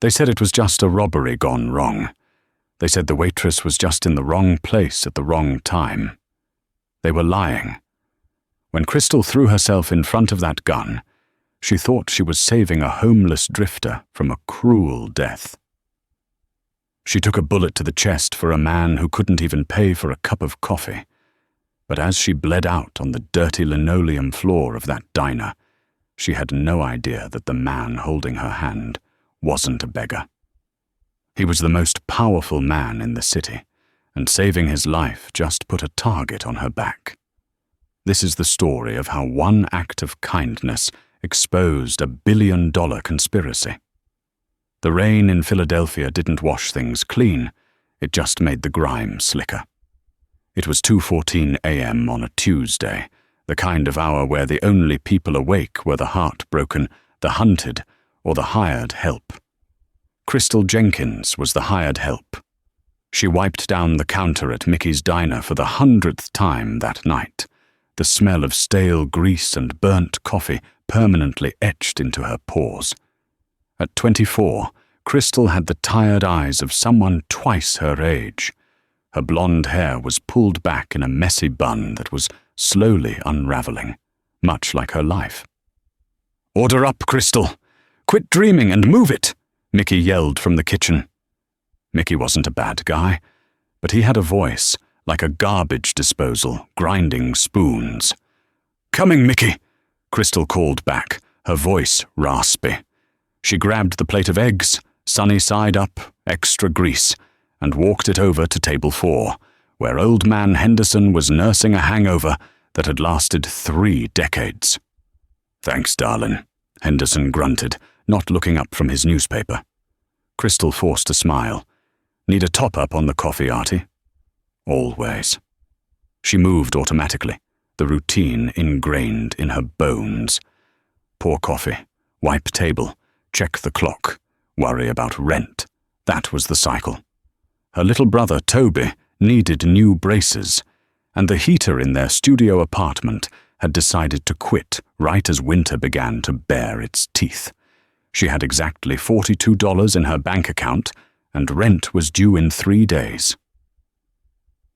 They said it was just a robbery gone wrong. They said the waitress was just in the wrong place at the wrong time. They were lying. When Crystal threw herself in front of that gun, she thought she was saving a homeless drifter from a cruel death. She took a bullet to the chest for a man who couldn't even pay for a cup of coffee. But as she bled out on the dirty linoleum floor of that diner, she had no idea that the man holding her hand wasn't a beggar. He was the most powerful man in the city, and saving his life just put a target on her back. This is the story of how one act of kindness exposed a billion-dollar conspiracy. The rain in Philadelphia didn't wash things clean, it just made the grime slicker. It was 2:14 a.m. on a Tuesday, the kind of hour where the only people awake were the heartbroken, the hunted, or the hired help. Crystal Jenkins was the hired help. She wiped down the counter at Mickey's diner for the 100th time that night, the smell of stale grease and burnt coffee permanently etched into her pores. At 24, Crystal had the tired eyes of someone twice her age. Her blonde hair was pulled back in a messy bun that was slowly unraveling, much like her life. "Order up, Crystal! Quit dreaming and move it!" Mickey yelled from the kitchen. Mickey wasn't a bad guy, but he had a voice like a garbage disposal grinding spoons. "Coming, Mickey!" Crystal called back, her voice raspy. She grabbed the plate of eggs, sunny side up, extra grease, and walked it over to table 4, where old man Henderson was nursing a hangover that had lasted 3 decades. "Thanks, darling," Henderson grunted, not looking up from his newspaper. Crystal forced a smile. "Need a top-up on the coffee, Artie?" "Always." She moved automatically, the routine ingrained in her bones. Pour coffee, wipe table, check the clock, worry about rent. That was the cycle. Her little brother, Toby, needed new braces, and the heater in their studio apartment had decided to quit right as winter began to bare its teeth. She had exactly $42 in her bank account, and rent was due in 3 days.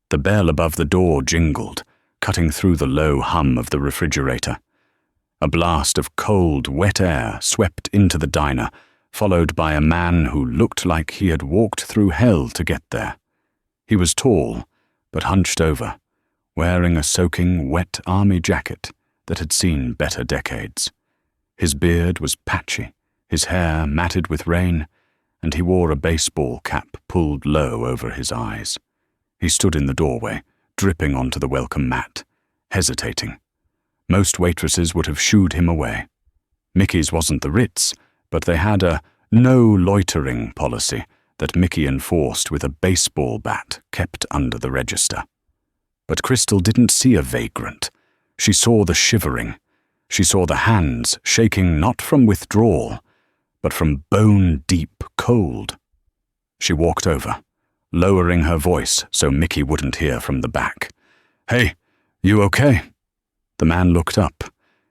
The bell above the door jingled, cutting through the low hum of the refrigerator. A blast of cold, wet air swept into the diner, followed by a man who looked like he had walked through hell to get there. He was tall, but hunched over, wearing a soaking, wet army jacket that had seen better decades. His beard was patchy, his hair matted with rain, and he wore a baseball cap pulled low over his eyes. He stood in the doorway, dripping onto the welcome mat, hesitating. Most waitresses would have shooed him away. Mickey's wasn't the Ritz, but they had a no loitering policy that Mickey enforced with a baseball bat kept under the register. But Crystal didn't see a vagrant. She saw the shivering. She saw the hands shaking not from withdrawal, but from bone-deep cold. She walked over, lowering her voice so Mickey wouldn't hear from the back. "Hey, you okay?" The man looked up.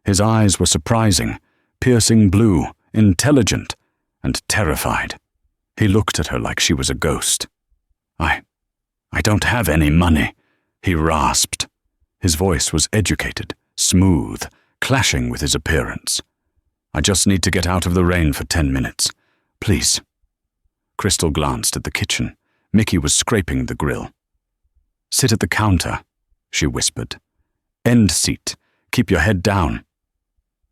His eyes were surprising, piercing blue, intelligent, and terrified. He looked at her like she was a ghost. I don't have any money," he rasped. His voice was educated, smooth, clashing with his appearance. "I just need to get out of the rain for 10 minutes. Please." Crystal glanced at the kitchen. Mickey was scraping the grill. "Sit at the counter," she whispered. "End seat. Keep your head down."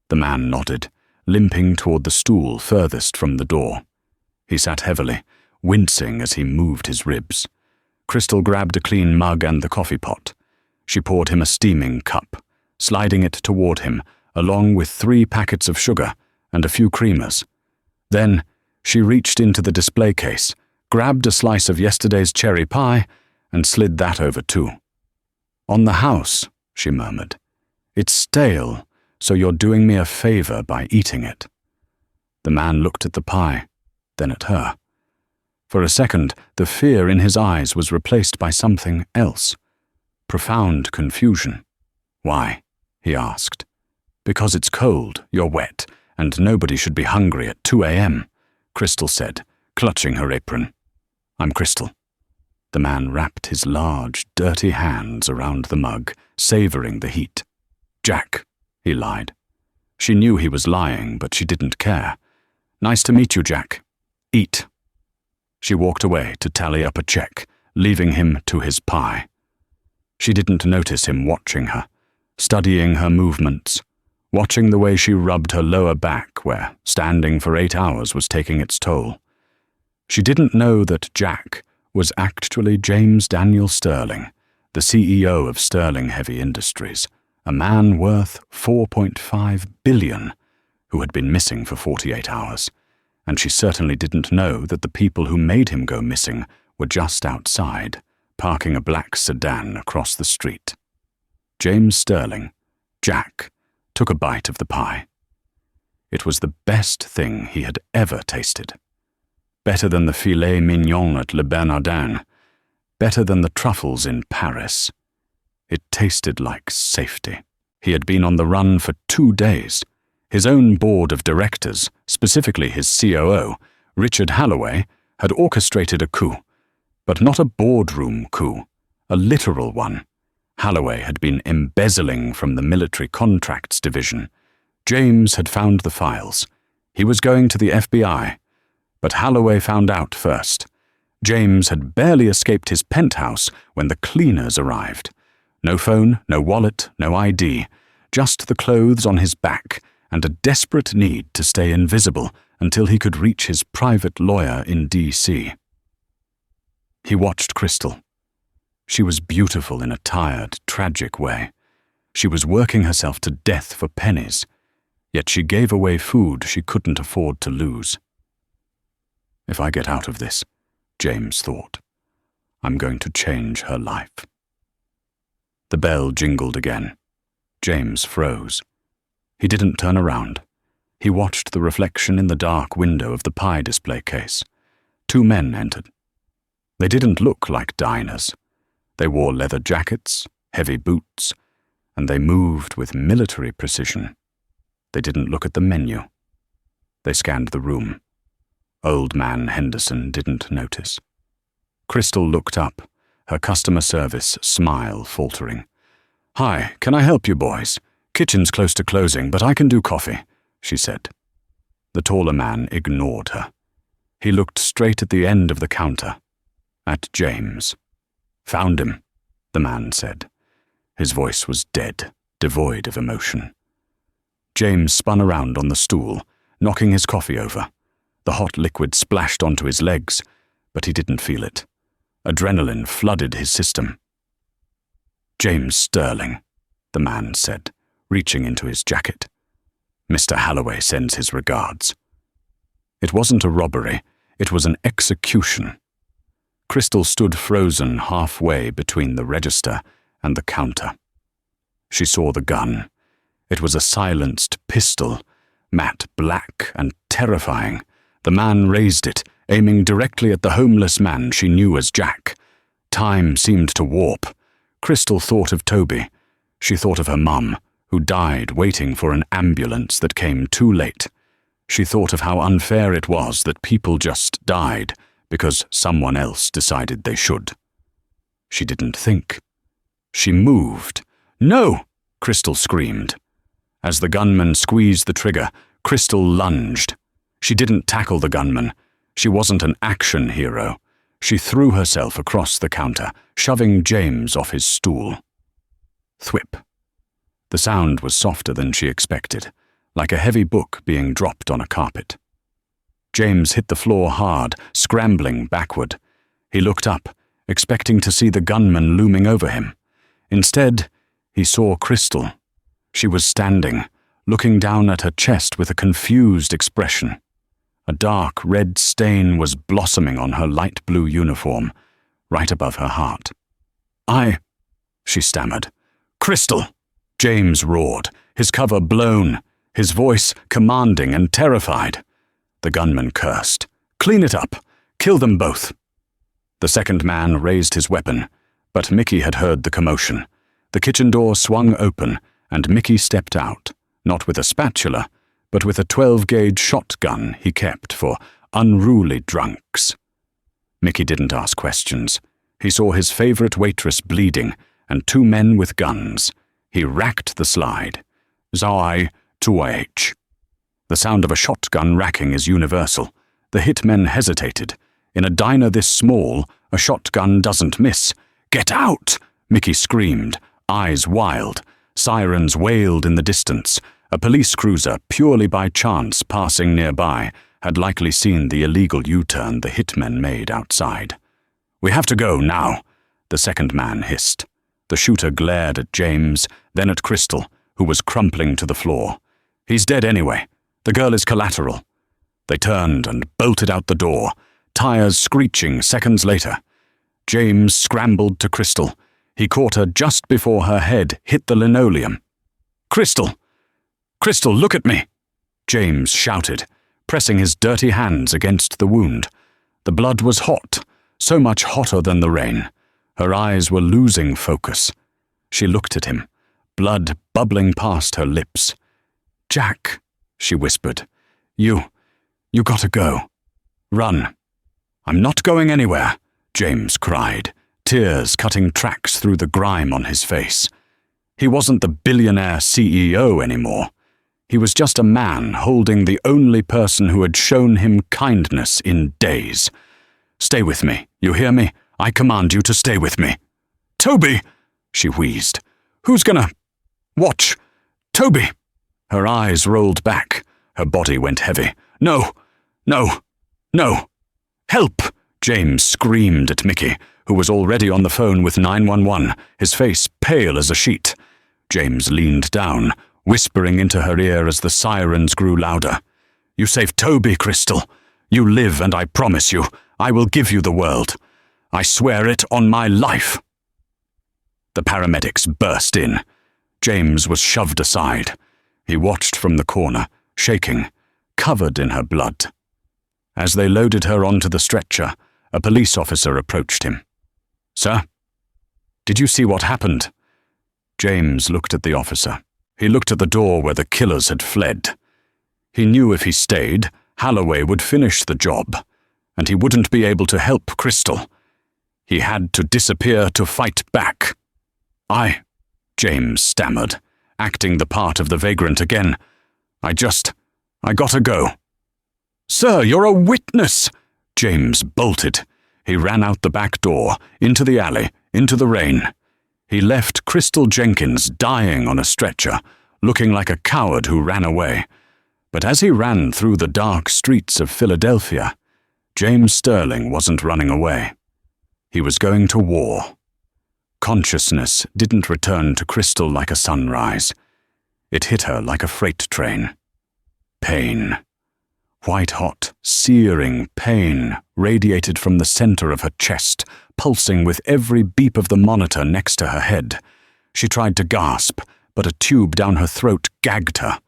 The man nodded, limping toward the stool furthest from the door. He sat heavily, wincing as he moved his ribs. Crystal grabbed a clean mug and the coffee pot. She poured him a steaming cup, sliding it toward him, along with 3 packets of sugar and a few creamers. Then she reached into the display case, grabbed a slice of yesterday's cherry pie, and slid that over too. "On the house," she murmured. "It's stale, so you're doing me a favor by eating it." The man looked at the pie, then at her. For a second, the fear in his eyes was replaced by something else. Profound confusion. "Why?" he asked. "Because it's cold, you're wet, and nobody should be hungry at 2 a.m., Crystal said, clutching her apron. "I'm Crystal." The man wrapped his large, dirty hands around the mug, savoring the heat. "Jack," he lied. She knew he was lying, but she didn't care. "Nice to meet you, Jack. Eat." She walked away to tally up a check, leaving him to his pie. She didn't notice him watching her, studying her movements, watching the way she rubbed her lower back where standing for 8 hours was taking its toll. She didn't know that Jack was actually James Daniel Sterling, the CEO of Sterling Heavy Industries, a man worth $4.5 billion, who had been missing for 48 hours, and she certainly didn't know that the people who made him go missing were just outside, parking a black sedan across the street. James Sterling, Jack, took a bite of the pie. It was the best thing he had ever tasted. Better than the filet mignon at Le Bernardin. Better than the truffles in Paris. It tasted like safety. He had been on the run for 2 days. His own board of directors, specifically his COO, Richard Halloway, had orchestrated a coup. But not a boardroom coup, a literal one. Halloway had been embezzling from the military contracts division. James had found the files. He was going to the FBI. But Halloway found out first. James had barely escaped his penthouse when the cleaners arrived. No phone, no wallet, no ID, just the clothes on his back and a desperate need to stay invisible until he could reach his private lawyer in D.C. He watched Crystal. She was beautiful in a tired, tragic way. She was working herself to death for pennies, yet she gave away food she couldn't afford to lose. "If I get out of this," James thought, "I'm going to change her life." The bell jingled again. James froze. He didn't turn around. He watched the reflection in the dark window of the pie display case. 2 men entered. They didn't look like diners. They wore leather jackets, heavy boots, and they moved with military precision. They didn't look at the menu. They scanned the room. Old man Henderson didn't notice. Crystal looked up, her customer service smile faltering. "Hi, can I help you boys? Kitchen's close to closing, but I can do coffee," she said. The taller man ignored her. He looked straight at the end of the counter, at James. "Found him," the man said. His voice was dead, devoid of emotion. James spun around on the stool, knocking his coffee over. The hot liquid splashed onto his legs, but he didn't feel it. Adrenaline flooded his system. "James Sterling," the man said, reaching into his jacket. "Mr. Halloway sends his regards." It wasn't a robbery, it was an execution. Crystal stood frozen halfway between the register and the counter. She saw the gun. It was a silenced pistol, matte black and terrifying. The man raised it, aiming directly at the homeless man she knew as Jack. Time seemed to warp. Crystal thought of Toby. She thought of her mum, who died waiting for an ambulance that came too late. She thought of how unfair it was that people just died because someone else decided they should. She didn't think. She moved. "No!" Crystal screamed. As the gunman squeezed the trigger, Crystal lunged. She didn't tackle the gunman. She wasn't an action hero. She threw herself across the counter, shoving James off his stool. Thwip. The sound was softer than she expected, like a heavy book being dropped on a carpet. James hit the floor hard, scrambling backward. He looked up, expecting to see the gunman looming over him. Instead, he saw Crystal. She was standing, looking down at her chest with a confused expression. A dark red stain was blossoming on her light blue uniform, right above her heart. She stammered. "Crystal!" James roared, his cover blown, his voice commanding and terrified. The gunman cursed. "Clean it up! Kill them both!" The second man raised his weapon, but Mickey had heard the commotion. The kitchen door swung open, and Mickey stepped out, not with a spatula, but with a 12-gauge shotgun he kept for unruly drunks. Mickey didn't ask questions. He saw his favorite waitress bleeding and two men with guns. He racked the slide. Zai to H. The sound of a shotgun racking is universal. The hitmen hesitated. In a diner this small, a shotgun doesn't miss. "Get out!" Mickey screamed, eyes wild. Sirens wailed in the distance. A police cruiser, purely by chance passing nearby, had likely seen the illegal U-turn the hitmen made outside. "We have to go now," the second man hissed. The shooter glared at James, then at Crystal, who was crumpling to the floor. "He's dead anyway. The girl is collateral." They turned and bolted out the door, tires screeching seconds later. James scrambled to Crystal. He caught her just before her head hit the linoleum. "Crystal! Crystal, look at me!" James shouted, pressing his dirty hands against the wound. The blood was hot, so much hotter than the rain. Her eyes were losing focus. She looked at him, blood bubbling past her lips. "Jack," she whispered, You gotta go. Run." "I'm not going anywhere," James cried, tears cutting tracks through the grime on his face. He wasn't the billionaire CEO anymore. He was just a man holding the only person who had shown him kindness in days. "Stay with me, you hear me? I command you to stay with me." "Toby!" she wheezed. "Who's gonna watch? Toby!" Her eyes rolled back. Her body went heavy. "No! No! No! Help!" James screamed at Mickey, who was already on the phone with 911, his face pale as a sheet. James leaned down, whispering into her ear as the sirens grew louder. "You saved Toby, Crystal. You live, and I promise you, I will give you the world. I swear it on my life." The paramedics burst in. James was shoved aside. He watched from the corner, shaking, covered in her blood. As they loaded her onto the stretcher, a police officer approached him. "Sir? Did you see what happened?" James looked at the officer. He looked at the door where the killers had fled. He knew if he stayed, Holloway would finish the job, and he wouldn't be able to help Crystal. He had to disappear to fight back. James stammered, acting the part of the vagrant again. I gotta go." "Sir, you're a witness!" James bolted. He ran out the back door, into the alley, into the rain. He left Crystal Jenkins dying on a stretcher, looking like a coward who ran away. But as he ran through the dark streets of Philadelphia, James Sterling wasn't running away. He was going to war. Consciousness didn't return to Crystal like a sunrise. It hit her like a freight train. Pain. White-hot, searing pain radiated from the center of her chest, pulsing with every beep of the monitor next to her head. She tried to gasp, but a tube down her throat gagged her.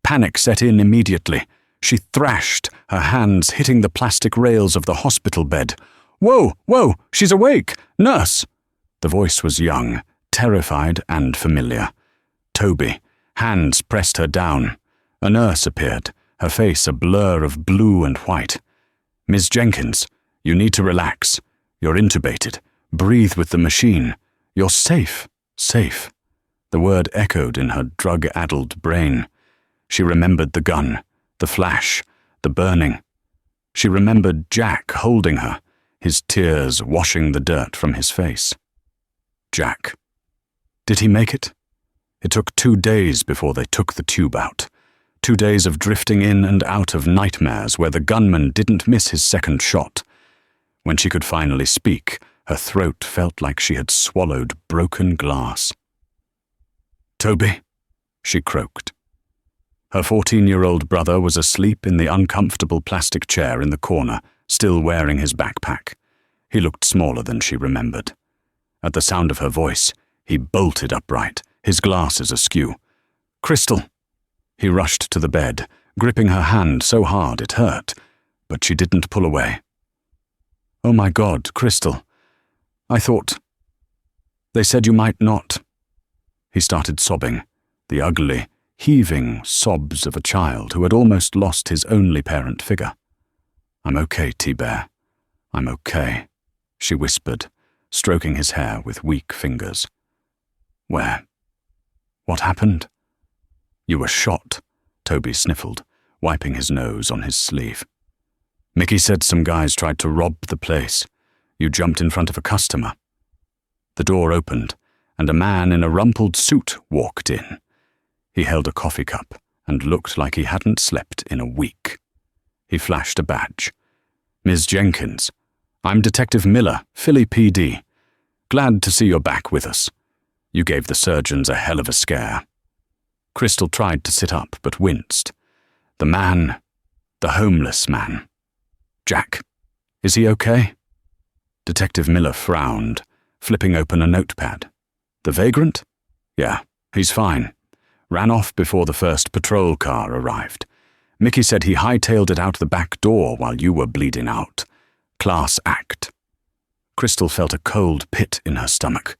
Panic set in immediately. She thrashed, her hands hitting the plastic rails of the hospital bed. Whoa, she's awake! Nurse!" The voice was young, terrified and familiar. Toby. Hands pressed her down. A nurse appeared, her face a blur of blue and white. "Ms. Jenkins, you need to relax. You're intubated. Breathe with the machine. You're safe, safe." The word echoed in her drug-addled brain. She remembered the gun, the flash, the burning. She remembered Jack holding her, his tears washing the dirt from his face. Jack. Did he make it? It took 2 days before they took the tube out. 2 days of drifting in and out of nightmares where the gunman didn't miss his second shot. When she could finally speak, her throat felt like she had swallowed broken glass. "Toby," she croaked. Her 14-year-old brother was asleep in the uncomfortable plastic chair in the corner, still wearing his backpack. He looked smaller than she remembered. At the sound of her voice, he bolted upright, his glasses askew. "Crystal!" He rushed to the bed, gripping her hand so hard it hurt, but she didn't pull away. "Oh my God, Crystal. I thought... They said you might not." He started sobbing, the ugly, heaving sobs of a child who had almost lost his only parent figure. "I'm okay, T-Bear. I'm okay," she whispered, stroking his hair with weak fingers. "Where? What happened?" "You were shot," Toby sniffled, wiping his nose on his sleeve. "Mickey said some guys tried to rob the place. You jumped in front of a customer." The door opened, and a man in a rumpled suit walked in. He held a coffee cup and looked like he hadn't slept in a week. He flashed a badge. "Ms. Jenkins, I'm Detective Miller, Philly PD. Glad to see you're back with us. You gave the surgeons a hell of a scare." Crystal tried to sit up but winced. The homeless man. "Jack, is he okay?" Detective Miller frowned, flipping open a notepad. "The vagrant? Yeah, he's fine. Ran off before the first patrol car arrived. Mickey said he hightailed it out the back door while you were bleeding out. Class act." Crystal felt a cold pit in her stomach.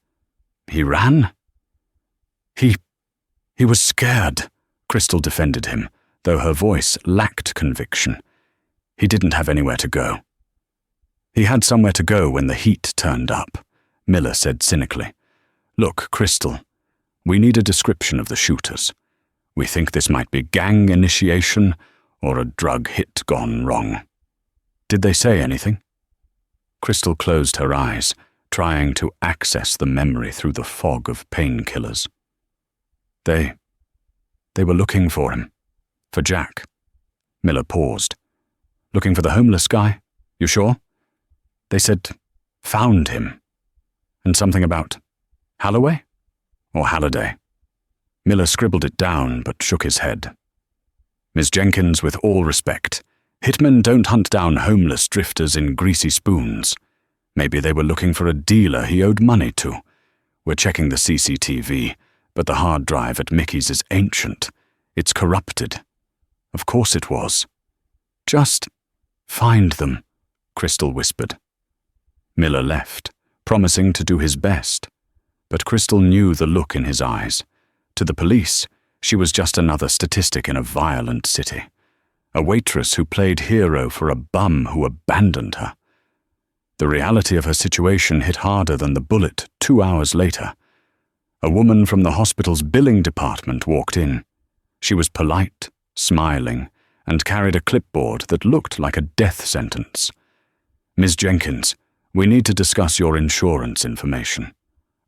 "He ran?" He was scared," Crystal defended him, though her voice lacked conviction. "He didn't have anywhere to go." "He had somewhere to go when the heat turned up," Miller said cynically. "Look, Crystal, we need a description of the shooters. We think this might be gang initiation or a drug hit gone wrong. Did they say anything?" Crystal closed her eyes, trying to access the memory through the fog of painkillers. They were looking for him. For Jack." Miller paused. "Looking for the homeless guy? You sure?" "They said, found him. And something about Holloway? Or Halliday?" Miller scribbled it down but shook his head. "Ms. Jenkins, with all respect, hitmen don't hunt down homeless drifters in greasy spoons. Maybe they were looking for a dealer he owed money to. We're checking the CCTV, but the hard drive at Mickey's is ancient. It's corrupted." "Of course it was." "Just find them," Crystal whispered. Miller left, promising to do his best. But Crystal knew the look in his eyes. To the police, she was just another statistic in a violent city. A waitress who played hero for a bum who abandoned her. The reality of her situation hit harder than the bullet 2 hours later. A woman from the hospital's billing department walked in. She was polite, smiling, and carried a clipboard that looked like a death sentence. "Ms. Jenkins, we need to discuss your insurance information.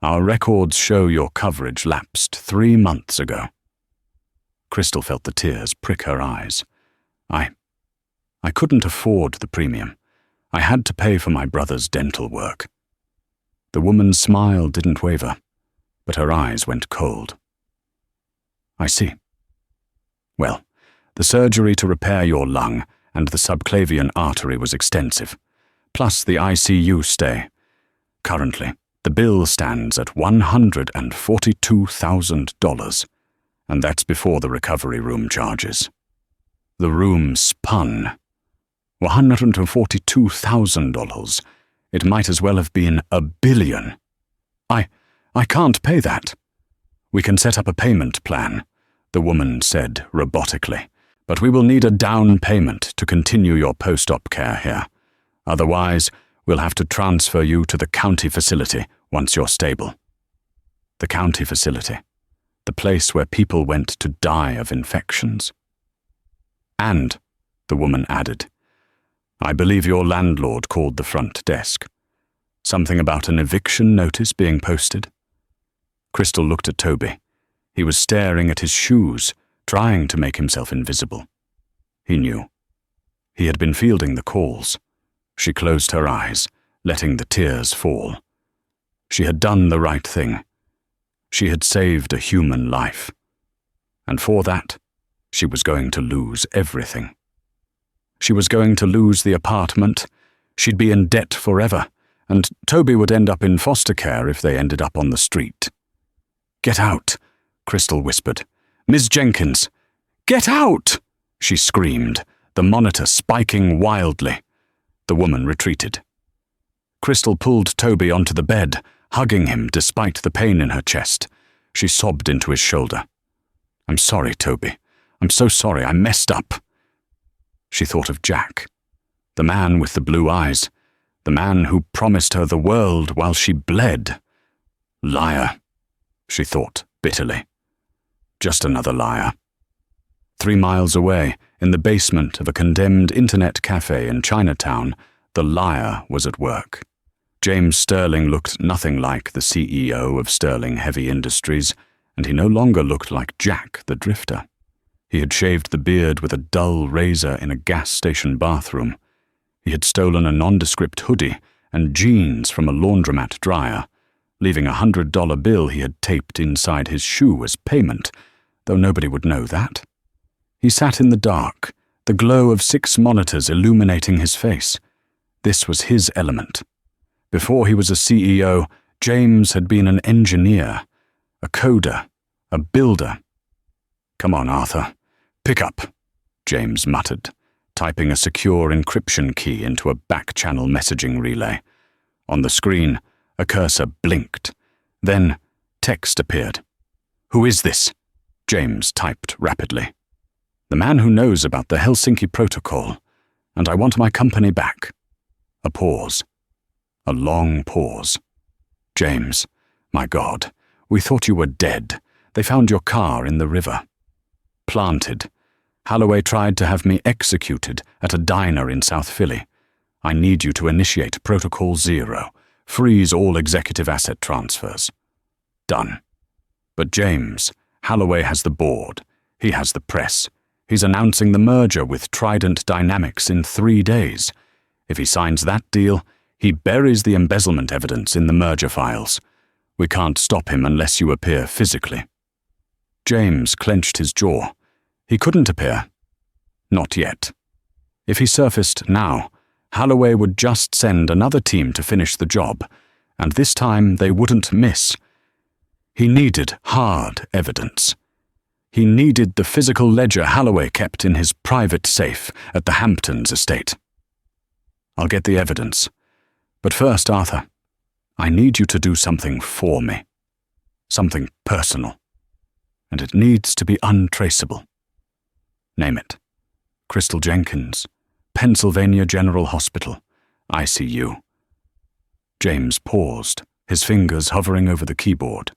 Our records show your coverage lapsed 3 months ago." Crystal felt the tears prick her eyes. I couldn't afford the premium. I had to pay for my brother's dental work." The woman's smile didn't waver, but her eyes went cold. "I see. Well, the surgery to repair your lung and the subclavian artery was extensive, plus the ICU stay. Currently, the bill stands at $142,000, and that's before the recovery room charges." The room spun. $142,000. It might as well have been $1 billion. I can't pay that." "We can set up a payment plan," the woman said robotically, "but we will need a down payment to continue your post-op care here. Otherwise, we'll have to transfer you to the county facility once you're stable." The county facility. The place where people went to die of infections. "And," the woman added, "I believe your landlord called the front desk. Something about an eviction notice being posted." Crystal looked at Toby. He was staring at his shoes, trying to make himself invisible. He knew. He had been fielding the calls. She closed her eyes, letting the tears fall. She had done the right thing. She had saved a human life. And for that, she was going to lose everything. She was going to lose the apartment. She'd be in debt forever, and Toby would end up in foster care if they ended up on the street. "Get out," Crystal whispered. "Ms. Jenkins, get out!" she screamed, the monitor spiking wildly. The woman retreated. Crystal pulled Toby onto the bed, hugging him despite the pain in her chest. She sobbed into his shoulder. "I'm sorry, Toby. I'm so sorry. I messed up." She thought of Jack. The man with the blue eyes. The man who promised her the world while she bled. Liar, she thought bitterly. Just another liar. 3 miles away, in the basement of a condemned internet cafe in Chinatown, the liar was at work. James Sterling looked nothing like the CEO of Sterling Heavy Industries, and he no longer looked like Jack the Drifter. He had shaved the beard with a dull razor in a gas station bathroom. He had stolen a nondescript hoodie and jeans from a laundromat dryer, leaving a $100 bill he had taped inside his shoe as payment, though nobody would know that. He sat in the dark, the glow of 6 monitors illuminating his face. This was his element. Before he was a CEO, James had been an engineer, a coder, a builder. "Come on, Arthur. Pick up," James muttered, typing a secure encryption key into a back-channel messaging relay. On the screen, a cursor blinked. Then, text appeared. "Who is this?" James typed rapidly. "The man who knows about the Helsinki Protocol, and I want my company back." A pause. A long pause. "James, my God, we thought you were dead. They found your car in the river." "Planted. Holloway tried to have me executed at a diner in South Philly. I need you to initiate Protocol 0. Freeze all executive asset transfers." "Done." "But James, Holloway has the board. He has the press. He's announcing the merger with Trident Dynamics in 3 days. If he signs that deal, he buries the embezzlement evidence in the merger files. We can't stop him unless you appear physically." James clenched his jaw. He couldn't appear. Not yet. If he surfaced now, Holloway would just send another team to finish the job, and this time they wouldn't miss. He needed hard evidence. He needed the physical ledger Holloway kept in his private safe at the Hamptons estate. "I'll get the evidence. But first, Arthur, I need you to do something for me. Something personal. And it needs to be untraceable. Name it. Crystal Jenkins, Pennsylvania General Hospital, ICU." James paused, his fingers hovering over the keyboard.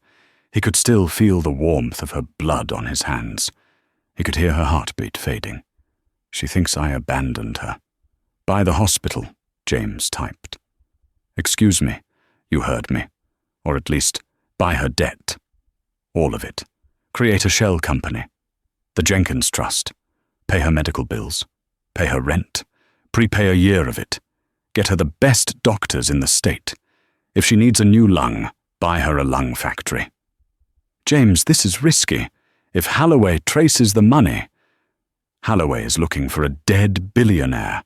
He could still feel the warmth of her blood on his hands. He could hear her heartbeat fading. "She thinks I abandoned her." "By the hospital," James typed. "Excuse me, you heard me. Or at least, buy her debt. All of it. Create a shell company. The Jenkins Trust. Pay her medical bills. Pay her rent. Prepay a year of it. Get her the best doctors in the state. If she needs a new lung, buy her a lung factory." "James, this is risky. If Holloway traces the money..." "Holloway is looking for a dead billionaire,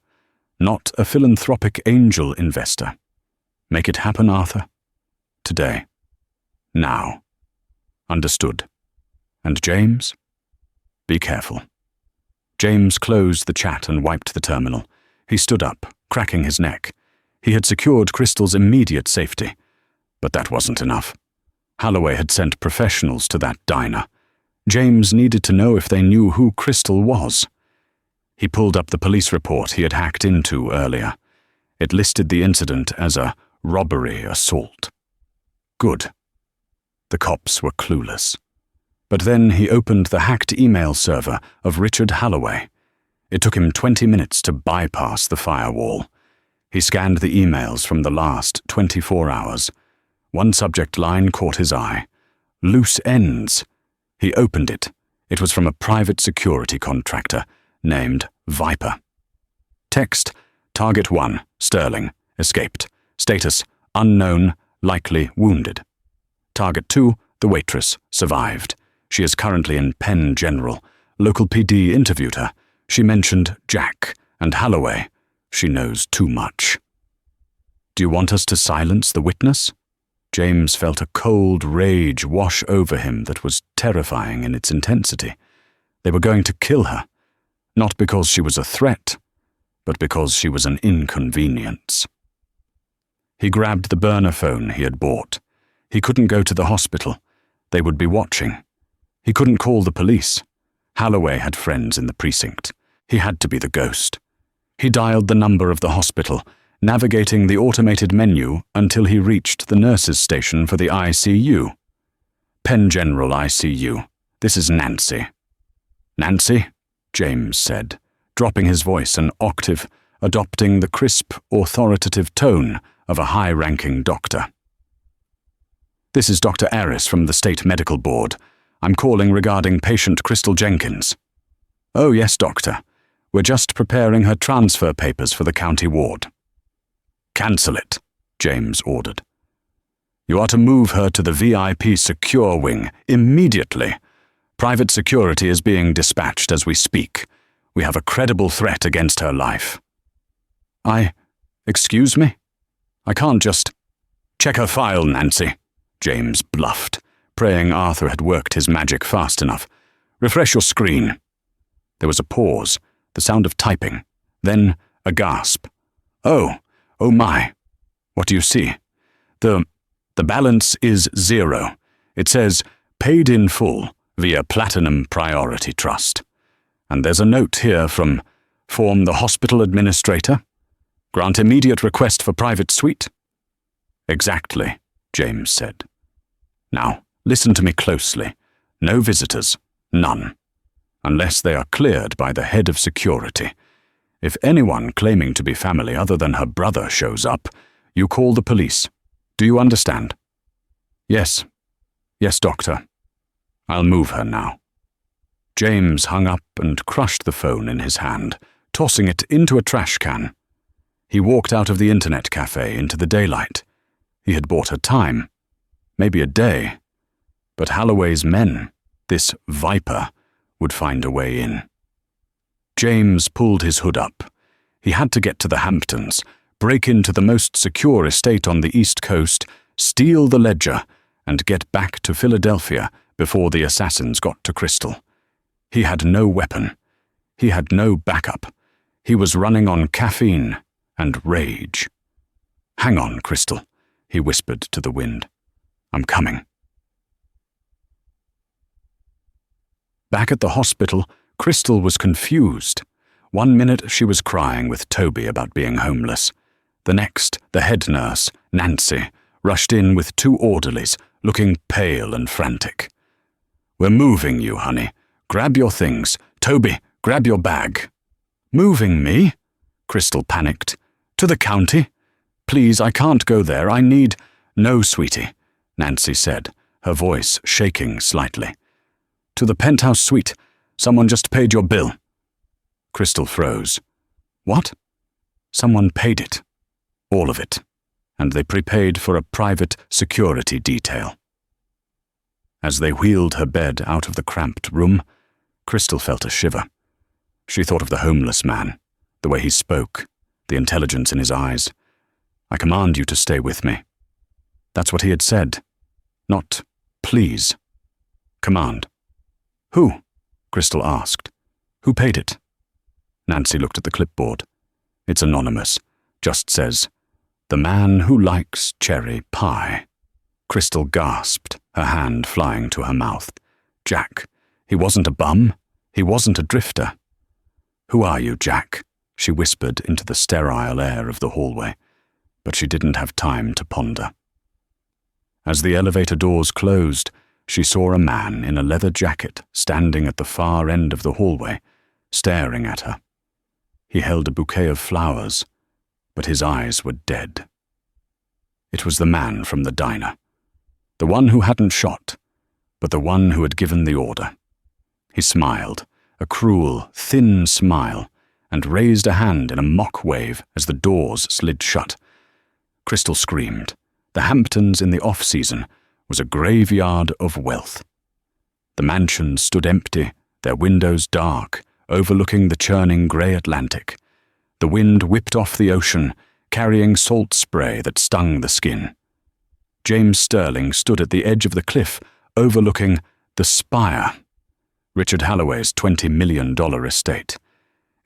not a philanthropic angel investor. Make it happen, Arthur. Today. Now. Understood. And James? Be careful." James closed the chat and wiped the terminal. He stood up, cracking his neck. He had secured Crystal's immediate safety. But that wasn't enough. Holloway had sent professionals to that diner. James needed to know if they knew who Crystal was. He pulled up the police report he had hacked into earlier. It listed the incident as a robbery assault. Good. The cops were clueless. But then he opened the hacked email server of Richard Holloway. It took him 20 minutes to bypass the firewall. He scanned the emails from the last 24 hours. One subject line caught his eye. Loose ends. He opened it. It was from a private security contractor named Viper. Text: Target 1, Sterling, escaped. Status: unknown, likely wounded. Target 2, the waitress, survived. She is currently in Penn General. Local PD interviewed her. She mentioned Jack and Holloway. She knows too much. "Do you want us to silence the witness?" James felt a cold rage wash over him that was terrifying in its intensity. They were going to kill her, not because she was a threat, but because she was an inconvenience. He grabbed the burner phone he had bought. He couldn't go to the hospital. They would be watching. He couldn't call the police. Holloway had friends in the precinct. He had to be the ghost. He dialed the number of the hospital, navigating the automated menu until he reached the nurse's station for the ICU. Penn General ICU. This is Nancy. Nancy, James said, dropping his voice an octave, adopting the crisp, authoritative tone of a high-ranking doctor. This is Dr. Aris from the State Medical Board. I'm calling regarding patient Crystal Jenkins. Oh, yes, doctor. We're just preparing her transfer papers for the county ward. Cancel it, James ordered. You are to move her to the VIP secure wing immediately. Private security is being dispatched as we speak. We have a credible threat against her life. Excuse me? I can't just... Check her file, Nancy, James bluffed, praying Arthur had worked his magic fast enough. Refresh your screen. There was a pause, the sound of typing, then a gasp. Oh my. What do you see? The balance is 0. It says, paid in full via Platinum Priority Trust. And there's a note here from form the hospital administrator. Grant immediate request for private suite. Exactly, James said. Now, listen to me closely. No visitors. None. Unless they are cleared by the head of security. If anyone claiming to be family other than her brother shows up, you call the police. Do you understand? Yes. Yes, doctor. I'll move her now. James hung up and crushed the phone in his hand, tossing it into a trash can. He walked out of the internet cafe into the daylight. He had bought her time. Maybe a day. But Holloway's men, this viper, would find a way in. James pulled his hood up. He had to get to the Hamptons, break into the most secure estate on the East Coast, steal the ledger, and get back to Philadelphia before the assassins got to Crystal. He had no weapon. He had no backup. He was running on caffeine and rage. Hang on, Crystal, he whispered to the wind. I'm coming. Back at the hospital, Crystal was confused. 1 minute she was crying with Toby about being homeless. The next, the head nurse, Nancy, rushed in with 2 orderlies, looking pale and frantic. We're moving you, honey. Grab your things. Toby, grab your bag. Moving me? Crystal panicked. To the county? Please, I can't go there. I need... No, sweetie, Nancy said, her voice shaking slightly. To the penthouse suite. Someone just paid your bill. Crystal froze. What? Someone paid it. All of it. And they prepaid for a private security detail. As they wheeled her bed out of the cramped room, Crystal felt a shiver. She thought of the homeless man, the way he spoke, the intelligence in his eyes. I command you to stay with me. That's what he had said. Not, please. Command. Who? Crystal asked. Who paid it? Nancy looked at the clipboard. It's anonymous. Just says, the man who likes cherry pie. Crystal gasped, her hand flying to her mouth. Jack. He wasn't a bum. He wasn't a drifter. Who are you, Jack? She whispered into the sterile air of the hallway, but she didn't have time to ponder. As the elevator doors closed, she saw a man in a leather jacket standing at the far end of the hallway, staring at her. He held a bouquet of flowers, but his eyes were dead. It was the man from the diner. The one who hadn't shot, but the one who had given the order. He smiled, a cruel, thin smile, and raised a hand in a mock wave as the doors slid shut. Crystal screamed. The Hamptons in the off-season was a graveyard of wealth. The mansions stood empty, their windows dark, overlooking the churning grey Atlantic. The wind whipped off the ocean, carrying salt spray that stung the skin. James Sterling stood at the edge of the cliff, overlooking the Spire, Richard Holloway's $20 million estate.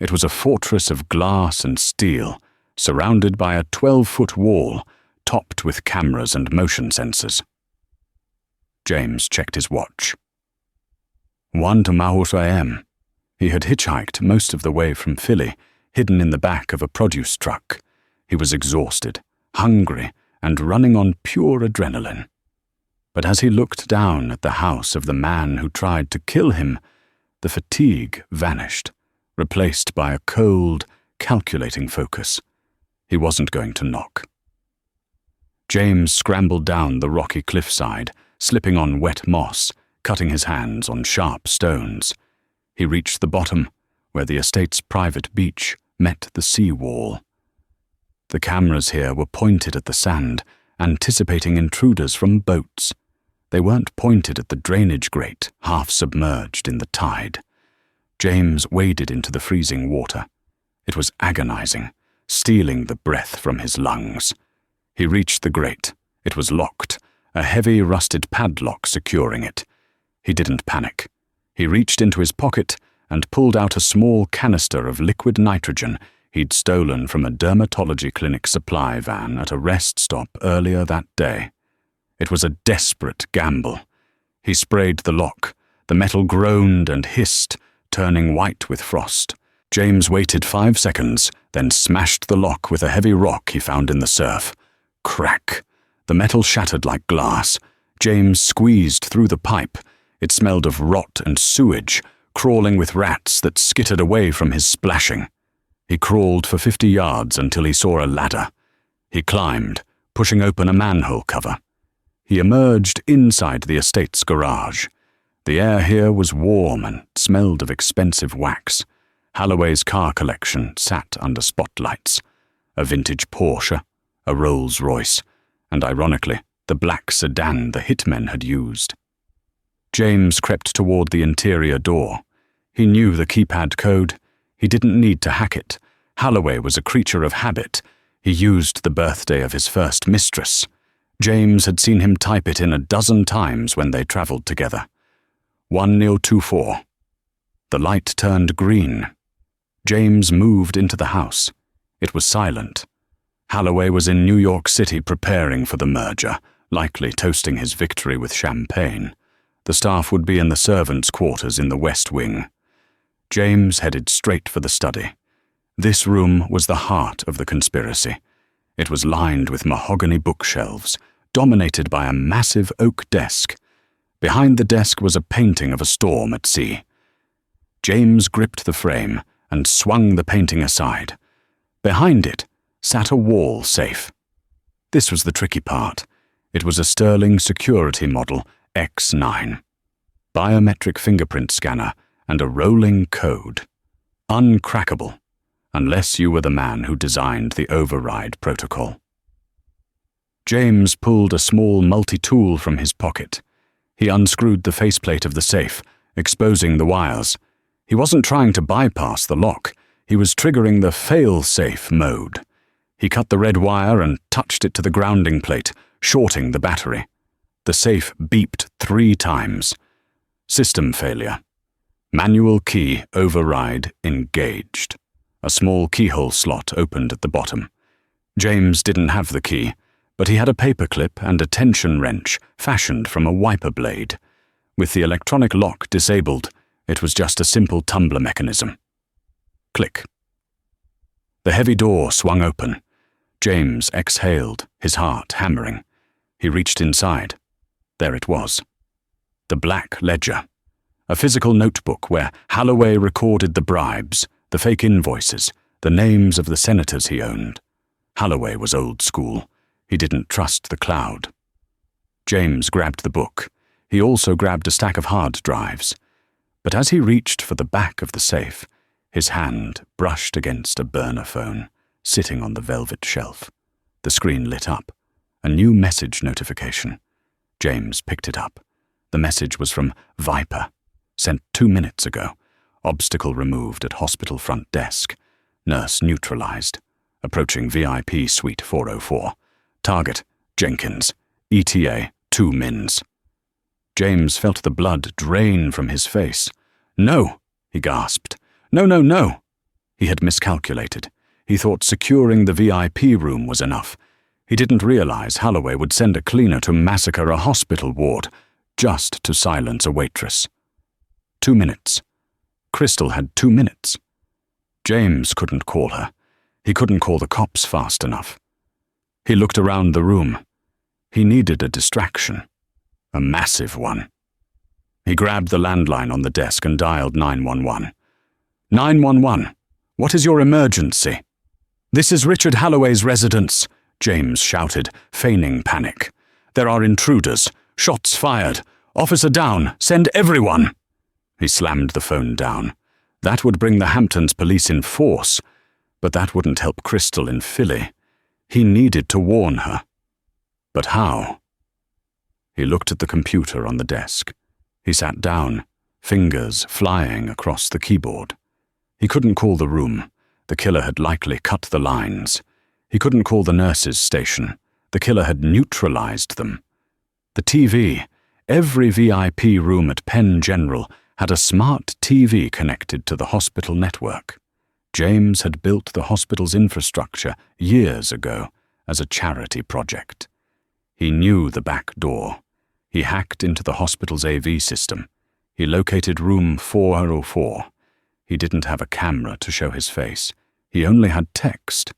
It was a fortress of glass and steel, surrounded by a 12-foot wall, topped with cameras and motion sensors. James checked his watch. 1 to Mahus AM. He had hitchhiked most of the way from Philly, hidden in the back of a produce truck. He was exhausted, hungry, and running on pure adrenaline. But as he looked down at the house of the man who tried to kill him, the fatigue vanished, replaced by a cold, calculating focus. He wasn't going to knock. James scrambled down the rocky cliffside, slipping on wet moss, cutting his hands on sharp stones. He reached the bottom, where the estate's private beach met the sea wall. The cameras here were pointed at the sand, anticipating intruders from boats. They weren't pointed at the drainage grate, half submerged in the tide. James waded into the freezing water. It was agonizing, stealing the breath from his lungs. He reached the grate. It was locked, a heavy rusted padlock securing it. He didn't panic. He reached into his pocket and pulled out a small canister of liquid nitrogen he'd stolen from a dermatology clinic supply van at a rest stop earlier that day. It was a desperate gamble. He sprayed the lock. The metal groaned and hissed, turning white with frost. James waited 5 seconds, then smashed the lock with a heavy rock he found in the surf. Crack! The metal shattered like glass. James squeezed through the pipe. It smelled of rot and sewage, crawling with rats that skittered away from his splashing. He crawled for 50 yards until he saw a ladder. He climbed, pushing open a manhole cover. He emerged inside the estate's garage. The air here was warm and smelled of expensive wax. Holloway's car collection sat under spotlights. A vintage Porsche, a Rolls-Royce, and ironically, the black sedan the hitmen had used. James crept toward the interior door. He knew the keypad code. He didn't need to hack it. Holloway was a creature of habit. He used the birthday of his first mistress. James had seen him type it in a dozen times when they traveled together. 1024. The light turned green. James moved into the house. It was silent. Holloway was in New York City preparing for the merger, likely toasting his victory with champagne. The staff would be in the servants' quarters in the West Wing. James headed straight for the study. This room was the heart of the conspiracy. It was lined with mahogany bookshelves, dominated by a massive oak desk. Behind the desk was a painting of a storm at sea. James gripped the frame and swung the painting aside. Behind it sat a wall safe. This was the tricky part. It was a Sterling Security Model X9. Biometric fingerprint scanner and a rolling code. Uncrackable, unless you were the man who designed the override protocol. James pulled a small multi-tool from his pocket. He unscrewed the faceplate of the safe, exposing the wires. He wasn't trying to bypass the lock. He was triggering the fail-safe mode. He cut the red wire and touched it to the grounding plate, shorting the battery. The safe beeped 3 times. System failure. Manual key override engaged. A small keyhole slot opened at the bottom. James didn't have the key, but he had a paperclip and a tension wrench fashioned from a wiper blade. With the electronic lock disabled, it was just a simple tumbler mechanism. Click. The heavy door swung open. James exhaled, his heart hammering. He reached inside. There it was. The black ledger. A physical notebook where Holloway recorded the bribes, the fake invoices, the names of the senators he owned. Holloway was old school. He didn't trust the cloud. James grabbed the book. He also grabbed a stack of hard drives. But as he reached for the back of the safe, his hand brushed against a burner phone, sitting on the velvet shelf. The screen lit up. A new message notification. James picked it up. The message was from Viper, sent 2 minutes ago. Obstacle removed at hospital front desk. Nurse neutralized. Approaching VIP Suite 404. Target, Jenkins. ETA, 2 mins. James felt the blood drain from his face. No, he gasped. No, no, no. He had miscalculated. He thought securing the VIP room was enough. He didn't realize Holloway would send a cleaner to massacre a hospital ward, just to silence a waitress. 2 minutes. Crystal had 2 minutes. James couldn't call her. He couldn't call the cops fast enough. He looked around the room. He needed a distraction. A massive one. He grabbed the landline on the desk and dialed 911. 911, what is your emergency? This is Richard Halloway's residence, James shouted, feigning panic. There are intruders. Shots fired. Officer down. Send everyone. He slammed the phone down. That would bring the Hamptons police in force, but that wouldn't help Crystal in Philly. He needed to warn her. But how? He looked at the computer on the desk. He sat down, fingers flying across the keyboard. He couldn't call the room. The killer had likely cut the lines. He couldn't call the nurses' station. The killer had neutralized them. The TV, every VIP room at Penn General had a smart TV connected to the hospital network. James had built the hospital's infrastructure years ago as a charity project. He knew the back door. He hacked into the hospital's AV system. He located room 404. He didn't have a camera to show his face. He only had text.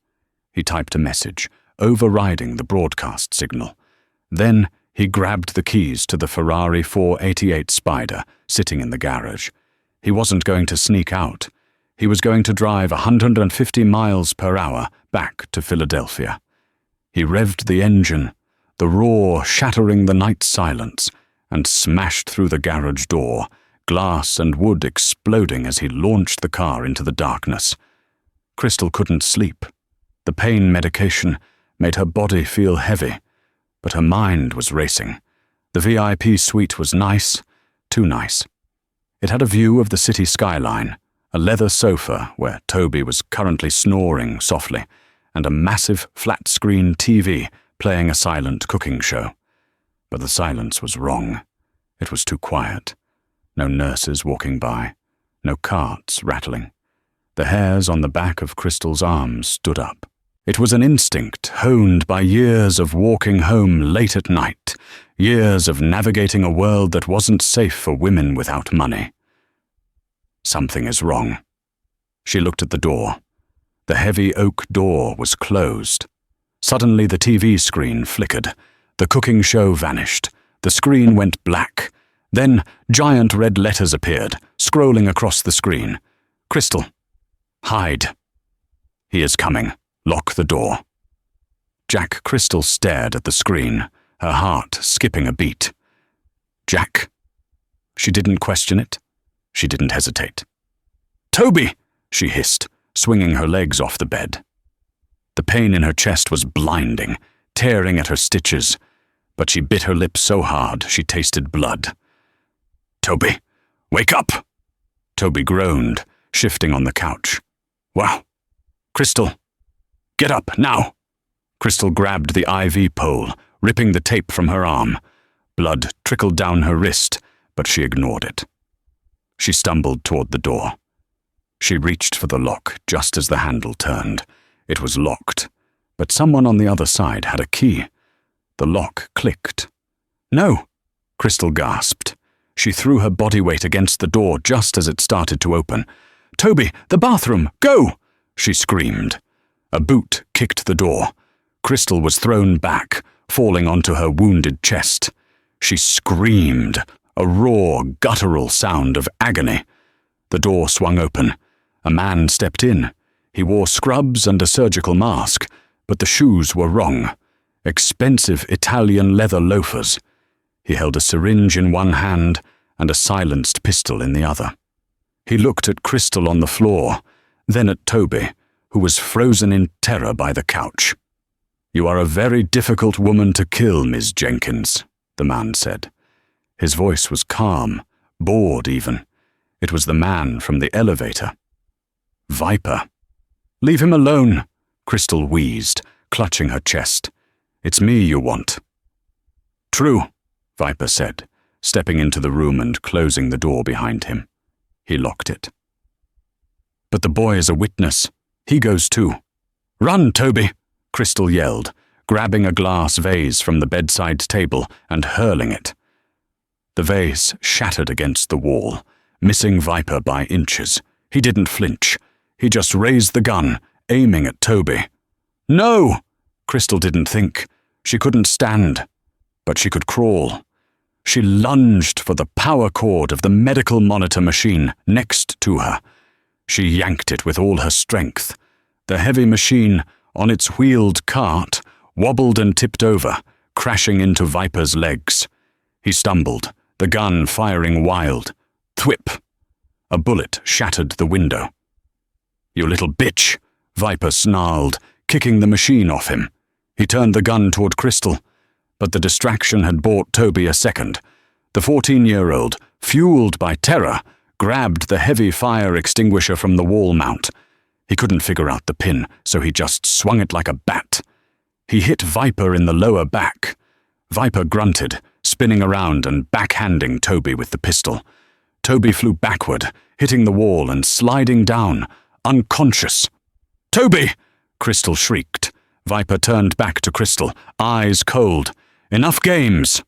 He typed a message, overriding the broadcast signal. Then he grabbed the keys to the Ferrari 488 Spider sitting in the garage. He wasn't going to sneak out. He was going to drive 150 miles per hour back to Philadelphia. He revved the engine, the roar shattering the night silence, and smashed through the garage door, glass and wood exploding as he launched the car into the darkness. Crystal couldn't sleep. The pain medication made her body feel heavy, but her mind was racing. The VIP suite was nice, too nice. It had a view of the city skyline, a leather sofa where Toby was currently snoring softly, and a massive flat-screen TV playing a silent cooking show. But the silence was wrong. It was too quiet. No nurses walking by, no carts rattling. The hairs on the back of Crystal's arms stood up. It was an instinct honed by years of walking home late at night, years of navigating a world that wasn't safe for women without money. Something is wrong. She looked at the door. The heavy oak door was closed. Suddenly the TV screen flickered. The cooking show vanished. The screen went black. Then giant red letters appeared, scrolling across the screen. Crystal, hide. He is coming. Lock the door. Jack Crystal stared at the screen, her heart skipping a beat. Jack? She didn't question it. She didn't hesitate. Toby! She hissed, swinging her legs off the bed. The pain in her chest was blinding, tearing at her stitches, but she bit her lip so hard she tasted blood. Toby, wake up! Toby groaned, shifting on the couch. Wow. Crystal, get up, now! Crystal grabbed the IV pole, ripping the tape from her arm. Blood trickled down her wrist, but she ignored it. She stumbled toward the door. She reached for the lock just as the handle turned. It was locked, but someone on the other side had a key. The lock clicked. No, Crystal gasped. She threw her body weight against the door just as it started to open. Toby, the bathroom, go! She screamed. A boot kicked the door. Crystal was thrown back, falling onto her wounded chest. She screamed, a raw, guttural sound of agony. The door swung open. A man stepped in. He wore scrubs and a surgical mask, but the shoes were wrong. Expensive Italian leather loafers. He held a syringe in one hand and a silenced pistol in the other. He looked at Crystal on the floor, then at Toby, who was frozen in terror by the couch. You are a very difficult woman to kill, Miss Jenkins, the man said. His voice was calm, bored even. It was the man from the elevator. Viper. Leave him alone, Crystal wheezed, clutching her chest. It's me you want. True, Viper said, stepping into the room and closing the door behind him. He locked it. But the boy is a witness. He goes too. Run, Toby, Crystal yelled, grabbing a glass vase from the bedside table and hurling it. The vase shattered against the wall, missing Viper by inches. He didn't flinch. He just raised the gun, aiming at Toby. No! Crystal didn't think. She couldn't stand. But she could crawl. She lunged for the power cord of the medical monitor machine next to her. She yanked it with all her strength. The heavy machine, on its wheeled cart, wobbled and tipped over, crashing into Viper's legs. He stumbled, the gun firing wild. Thwip! A bullet shattered the window. "You little bitch," Viper snarled, kicking the machine off him. He turned the gun toward Crystal, but the distraction had bought Toby a second. The 14-year-old, fueled by terror, grabbed the heavy fire extinguisher from the wall mount. He couldn't figure out the pin, so he just swung it like a bat. He hit Viper in the lower back. Viper grunted, spinning around and backhanding Toby with the pistol. Toby flew backward, hitting the wall and sliding down, unconscious. "Toby!" Crystal shrieked. Viper turned back to Crystal, eyes cold. "Enough games!"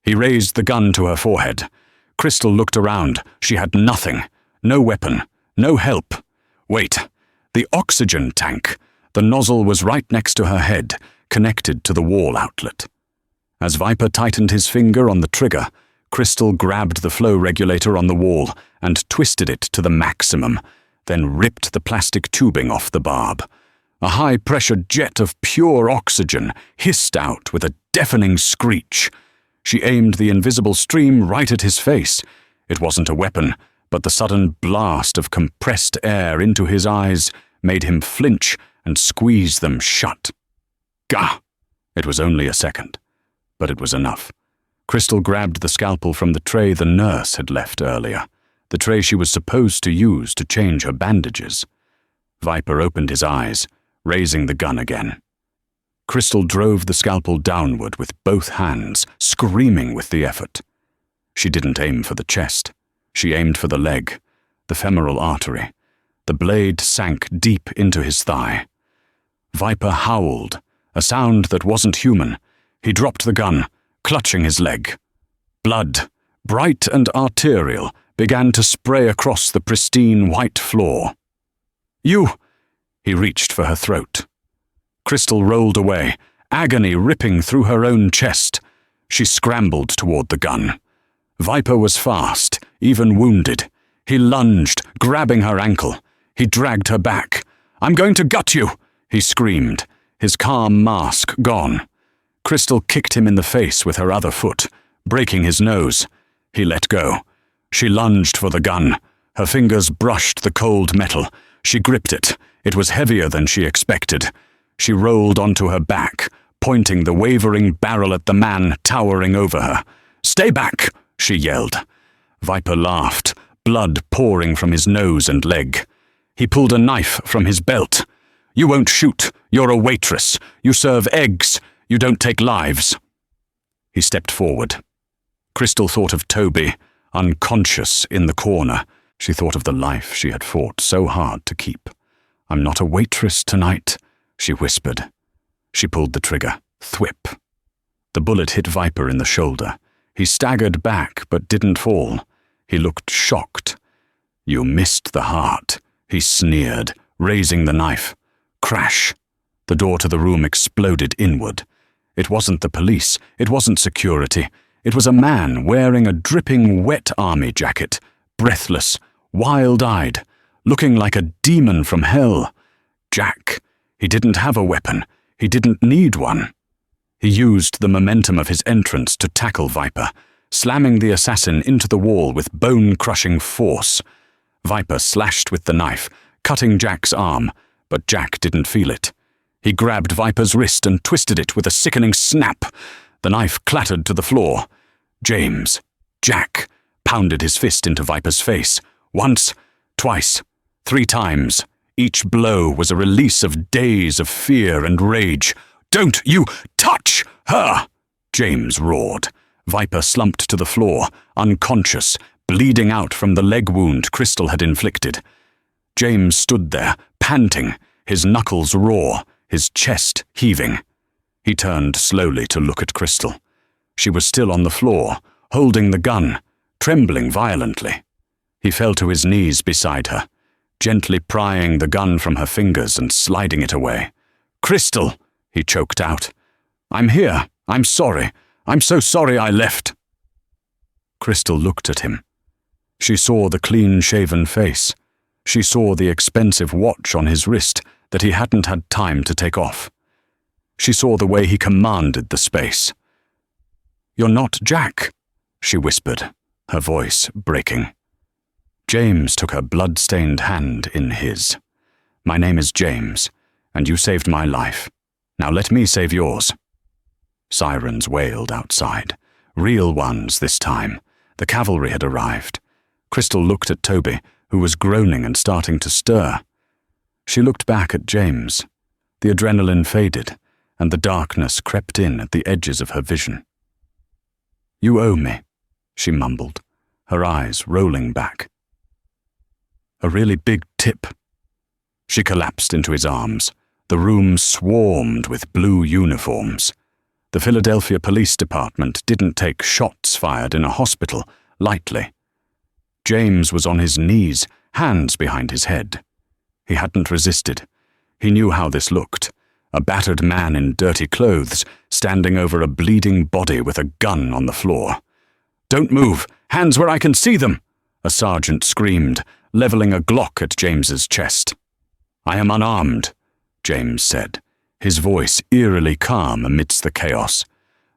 He raised the gun to her forehead. Crystal looked around. She had nothing. No weapon. No help. Wait. The oxygen tank. The nozzle was right next to her head, connected to the wall outlet. As Viper tightened his finger on the trigger, Crystal grabbed the flow regulator on the wall and twisted it to the maximum, then ripped the plastic tubing off the barb. A high-pressure jet of pure oxygen hissed out with a deafening screech. She aimed the invisible stream right at his face. It wasn't a weapon, but the sudden blast of compressed air into his eyes made him flinch and squeeze them shut. Gah! It was only a second, but it was enough. Crystal grabbed the scalpel from the tray the nurse had left earlier, the tray she was supposed to use to change her bandages. Viper opened his eyes, raising the gun again. Crystal drove the scalpel downward with both hands, screaming with the effort. She didn't aim for the chest. She aimed for the leg, the femoral artery. The blade sank deep into his thigh. Viper howled, a sound that wasn't human. He dropped the gun, clutching his leg. Blood, bright and arterial, began to spray across the pristine white floor. "You!" He reached for her throat. Crystal rolled away, agony ripping through her own chest. She scrambled toward the gun. Viper was fast, even wounded. He lunged, grabbing her ankle. He dragged her back. "I'm going to gut you!" he screamed, his calm mask gone. Crystal kicked him in the face with her other foot, breaking his nose. He let go. She lunged for the gun. Her fingers brushed the cold metal. She gripped it. It was heavier than she expected. She rolled onto her back, pointing the wavering barrel at the man towering over her. "Stay back!" she yelled. Viper laughed, blood pouring from his nose and leg. He pulled a knife from his belt. "You won't shoot. You're a waitress. You serve eggs. You don't take lives." He stepped forward. Crystal thought of Toby, unconscious in the corner. She thought of the life she had fought so hard to keep. "I'm not a waitress tonight," she whispered. She pulled the trigger. Thwip. The bullet hit Viper in the shoulder. He staggered back but didn't fall. He looked shocked. "You missed the heart," he sneered, raising the knife. Crash. The door to the room exploded inward. It wasn't the police. It wasn't security. It was a man wearing a dripping wet army jacket, breathless, wild-eyed, looking like a demon from hell. Jack. He didn't have a weapon. He didn't need one. He used the momentum of his entrance to tackle Viper, slamming the assassin into the wall with bone-crushing force. Viper slashed with the knife, cutting Jack's arm, but Jack didn't feel it. He grabbed Viper's wrist and twisted it with a sickening snap. The knife clattered to the floor. Jack, pounded his fist into Viper's face. Once, twice, 3 times. Each blow was a release of days of fear and rage. "Don't you touch her!" James roared. Viper slumped to the floor, unconscious, bleeding out from the leg wound Crystal had inflicted. James stood there, panting, his knuckles raw, his chest heaving. He turned slowly to look at Crystal. She was still on the floor, holding the gun, trembling violently. He fell to his knees beside her. gently prying the gun from her fingers and sliding it away. "Crystal," he choked out. "I'm here. I'm sorry. I'm so sorry I left." Crystal looked at him. She saw the clean-shaven face. She saw the expensive watch on his wrist that he hadn't had time to take off. She saw the way he commanded the space. "You're not Jack," she whispered, her voice breaking. James took her blood-stained hand in his. "My name is James, and you saved my life. Now let me save yours." Sirens wailed outside. Real ones this time. The cavalry had arrived. Crystal looked at Toby, who was groaning and starting to stir. She looked back at James. The adrenaline faded, and the darkness crept in at the edges of her vision. "You owe me," she mumbled, her eyes rolling back. "A really big tip." She collapsed into his arms. The room swarmed with blue uniforms. The Philadelphia Police Department didn't take shots fired in a hospital lightly. James was on his knees, hands behind his head. He hadn't resisted. He knew how this looked. A battered man in dirty clothes, standing over a bleeding body with a gun on the floor. "Don't move! Hands where I can see them!" a sergeant screamed, leveling a Glock at James's chest. "I am unarmed," James said, his voice eerily calm amidst the chaos.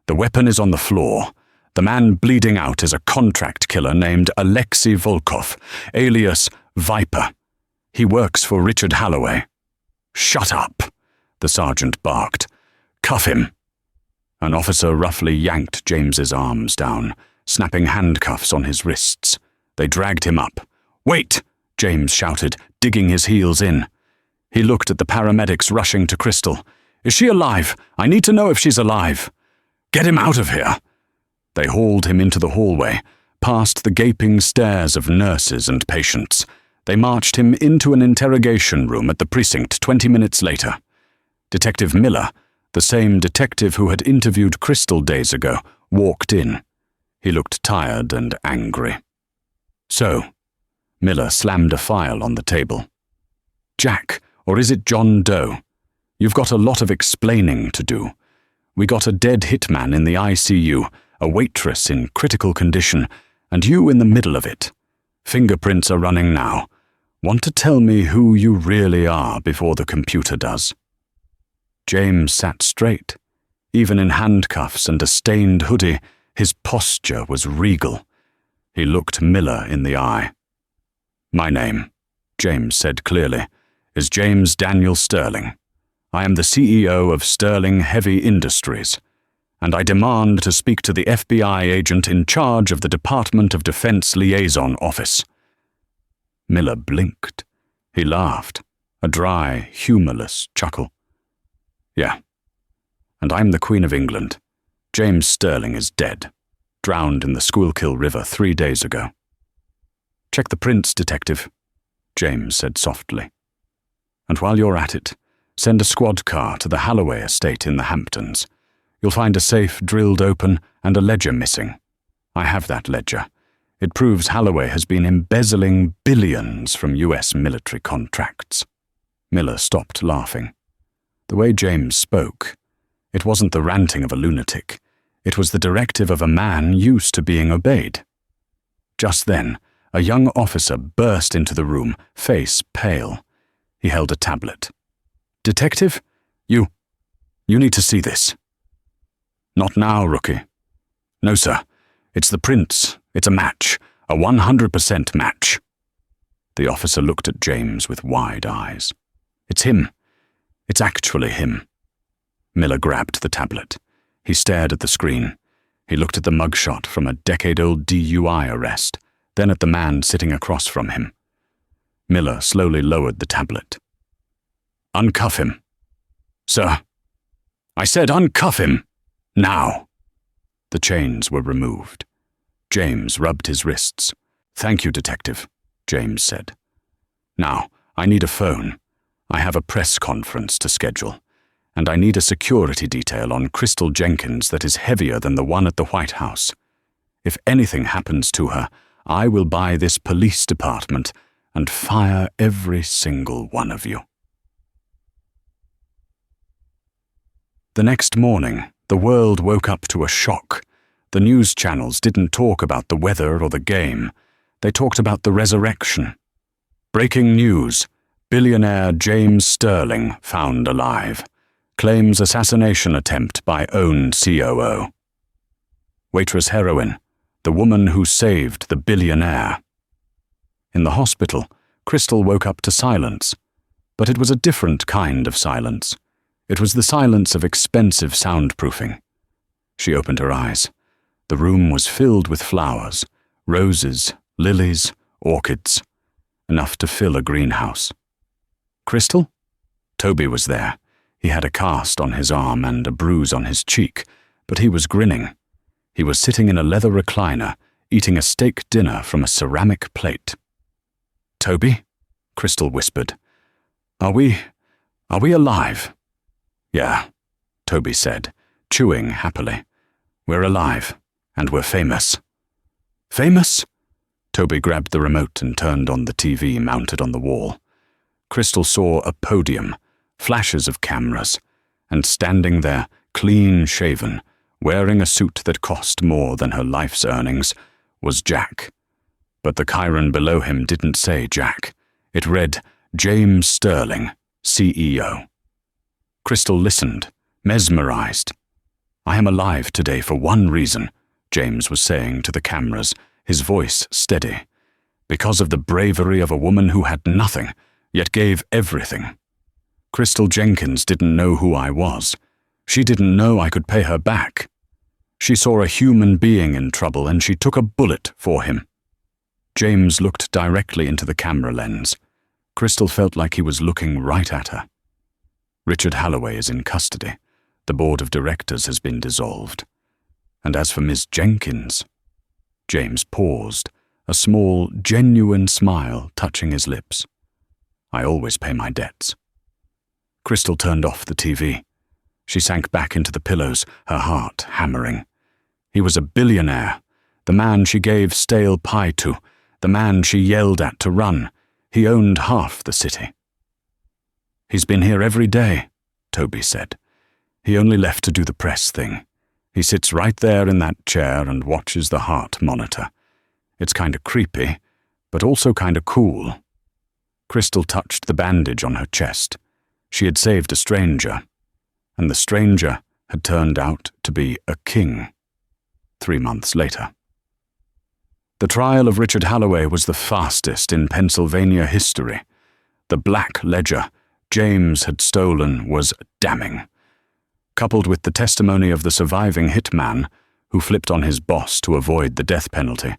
"The weapon is on the floor. The man bleeding out is a contract killer named Alexei Volkov, alias Viper. He works for Richard Holloway." "Shut up," the sergeant barked. "Cuff him." An officer roughly yanked James's arms down, snapping handcuffs on his wrists. They dragged him up. "Wait!" James shouted, digging his heels in. He looked at the paramedics rushing to Crystal. "Is she alive? I need to know if she's alive." "Get him out of here!" They hauled him into the hallway, past the gaping stares of nurses and patients. They marched him into an interrogation room at the precinct 20 minutes later. Detective Miller, the same detective who had interviewed Crystal days ago, walked in. He looked tired and angry. "So," Miller slammed a file on the table. "Jack, or is it John Doe? You've got a lot of explaining to do. We got a dead hitman in the ICU, a waitress in critical condition, and you in the middle of it. Fingerprints are running now. Want to tell me who you really are before the computer does?" James sat straight. Even in handcuffs and a stained hoodie, his posture was regal. He looked Miller in the eye. "My name," James said clearly, "is James Daniel Sterling. I am the CEO of Sterling Heavy Industries, and I demand to speak to the FBI agent in charge of the Department of Defense Liaison Office." Miller blinked. He laughed, a dry, humorless chuckle. "Yeah, and I'm the Queen of England. James Sterling is dead, drowned in the Schuylkill River 3 days ago." "Check the prints, detective," James said softly. "And while you're at it, send a squad car to the Holloway estate in the Hamptons. You'll find a safe drilled open and a ledger missing. I have that ledger. It proves Holloway has been embezzling billions from US military contracts." Miller stopped laughing. The way James spoke, it wasn't the ranting of a lunatic. It was the directive of a man used to being obeyed. Just then, a young officer burst into the room, face pale. He held a tablet. "Detective, you need to see this." "Not now, rookie." "No, sir. It's the prints. It's a match. A 100% match." The officer looked at James with wide eyes. "It's him. It's actually him." Miller grabbed the tablet. He stared at the screen. He looked at the mugshot from a decade-old DUI arrest, then at the man sitting across from him. Miller slowly lowered the tablet. "Uncuff him." "Sir." "I said uncuff him. Now." The chains were removed. James rubbed his wrists. "Thank you, detective," James said. "Now, I need a phone. I have a press conference to schedule, and I need a security detail on Crystal Jenkins that is heavier than the one at the White House. If anything happens to her, I will buy this police department and fire every single one of you." The next morning, the world woke up to a shock. The news channels didn't talk about the weather or the game. They talked about the resurrection. Breaking news: billionaire James Sterling found alive. Claims assassination attempt by own COO. Waitress heroine, the woman who saved the billionaire. In the hospital, Crystal woke up to silence. But it was a different kind of silence. It was the silence of expensive soundproofing. She opened her eyes. The room was filled with flowers, roses, lilies, orchids, enough to fill a greenhouse. "Crystal?" Toby was there. He had a cast on his arm and a bruise on his cheek, but he was grinning. He was sitting in a leather recliner, eating a steak dinner from a ceramic plate. "Toby?" Crystal whispered. Are we alive?" "Yeah," Toby said, chewing happily. "We're alive, and we're famous." "Famous?" Toby grabbed the remote and turned on the TV mounted on the wall. Crystal saw a podium, flashes of cameras, and standing there, clean-shaven, wearing a suit that cost more than her life's earnings, was Jack. But the chyron below him didn't say Jack. It read, James Sterling, CEO. Crystal listened, mesmerized. "I am alive today for one reason," James was saying to the cameras, his voice steady. "Because of the bravery of a woman who had nothing, yet gave everything. Crystal Jenkins didn't know who I was. She didn't know I could pay her back. She saw a human being in trouble and she took a bullet for him." James looked directly into the camera lens. Crystal felt like he was looking right at her. "Richard Halloway is in custody. The board of directors has been dissolved. And as for Miss Jenkins..." James paused, a small, genuine smile touching his lips. "I always pay my debts." Crystal turned off the TV. She sank back into the pillows, her heart hammering. He was a billionaire, the man she gave stale pie to, the man she yelled at to run. He owned half the city. "He's been here every day," Toby said. "He only left to do the press thing. He sits right there in that chair and watches the heart monitor. It's kinda creepy, but also kinda cool." Crystal touched the bandage on her chest. She had saved a stranger, and the stranger had turned out to be a king. 3 months later. The trial of Richard Halloway was the fastest in Pennsylvania history. The black ledger James had stolen was damning. Coupled with the testimony of the surviving hitman, who flipped on his boss to avoid the death penalty,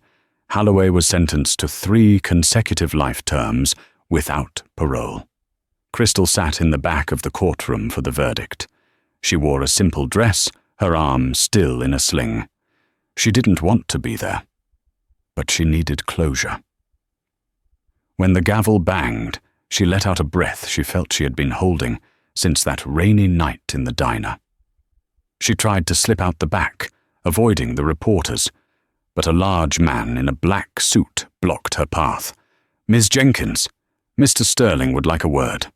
Halloway was sentenced to 3 consecutive life terms without parole. Crystal sat in the back of the courtroom for the verdict. She wore a simple dress, her arm still in a sling. She didn't want to be there, but she needed closure. When the gavel banged, she let out a breath she felt she had been holding since that rainy night in the diner. She tried to slip out the back, avoiding the reporters, but a large man in a black suit blocked her path. "Ms. Jenkins, Mr. Sterling would like a word."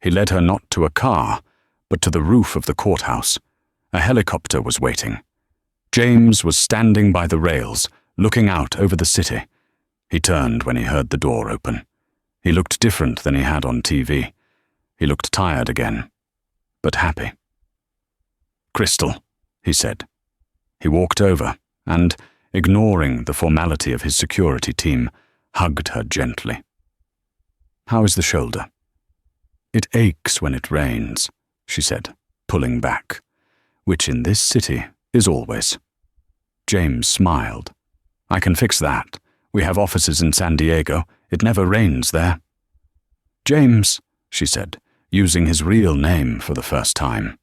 He led her not to a car, but to the roof of the courthouse. A helicopter was waiting. James was standing by the rails, looking out over the city. He turned when he heard the door open. He looked different than he had on TV. He looked tired again, but happy. "Crystal," he said. He walked over and, ignoring the formality of his security team, hugged her gently. "How is the shoulder?" "It aches when it rains," she said, pulling back, "which in this city is always." James smiled. "I can fix that. We have offices in San Diego. It never rains there." "James," she said, using his real name for the first time.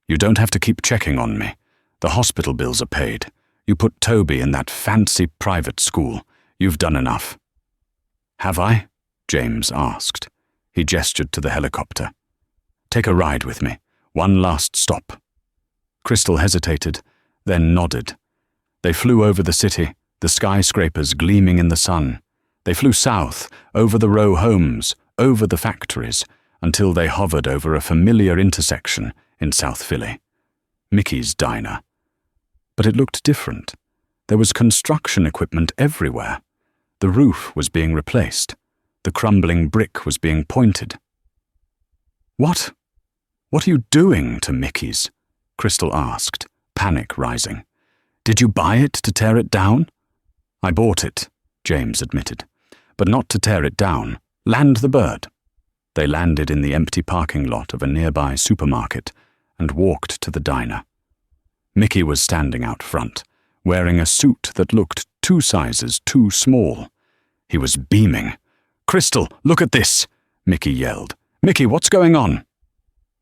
"You don't have to keep checking on me. The hospital bills are paid. You put Toby in that fancy private school. You've done enough." "Have I?" James asked. He gestured to the helicopter. "Take a ride with me. One last stop." Crystal hesitated, then nodded. They flew over the city, the skyscrapers gleaming in the sun, They flew south, over the row homes, over the factories, until they hovered over a familiar intersection in South Philly. Mickey's diner. But it looked different. There was construction equipment everywhere. The roof was being replaced. The crumbling brick was being pointed. What are you doing to Mickey's? Crystal asked, panic rising. Did you buy it to tear it down? I bought it, James admitted, but not to tear it down. Land the bird. They landed in the empty parking lot of a nearby supermarket and walked to the diner. Mickey was standing out front, wearing a suit that looked 2 sizes too small. He was beaming. Crystal, look at this, Mickey yelled. Mickey, what's going on?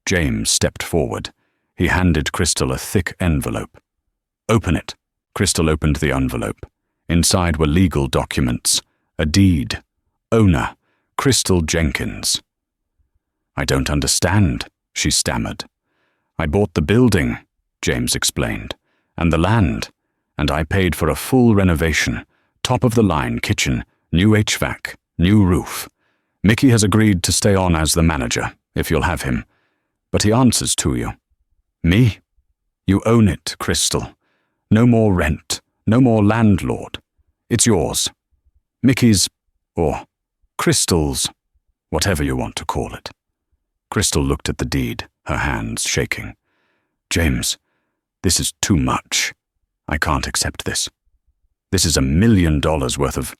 James stepped forward. He handed Crystal a thick envelope. Open it. Crystal opened the envelope. Inside were legal documents. A deed. Owner, Crystal Jenkins. I don't understand, she stammered. I bought the building, James explained, and the land, and I paid for a full renovation, top-of-the-line kitchen, new HVAC, new roof. Mickey has agreed to stay on as the manager, if you'll have him, but he answers to you. Me? You own it, Crystal. No more rent, no more landlord. It's yours. Mickey's, or Crystal's, whatever you want to call it. Crystal looked at the deed, her hands shaking. James, this is too much. I can't accept this. This is $1 million worth of...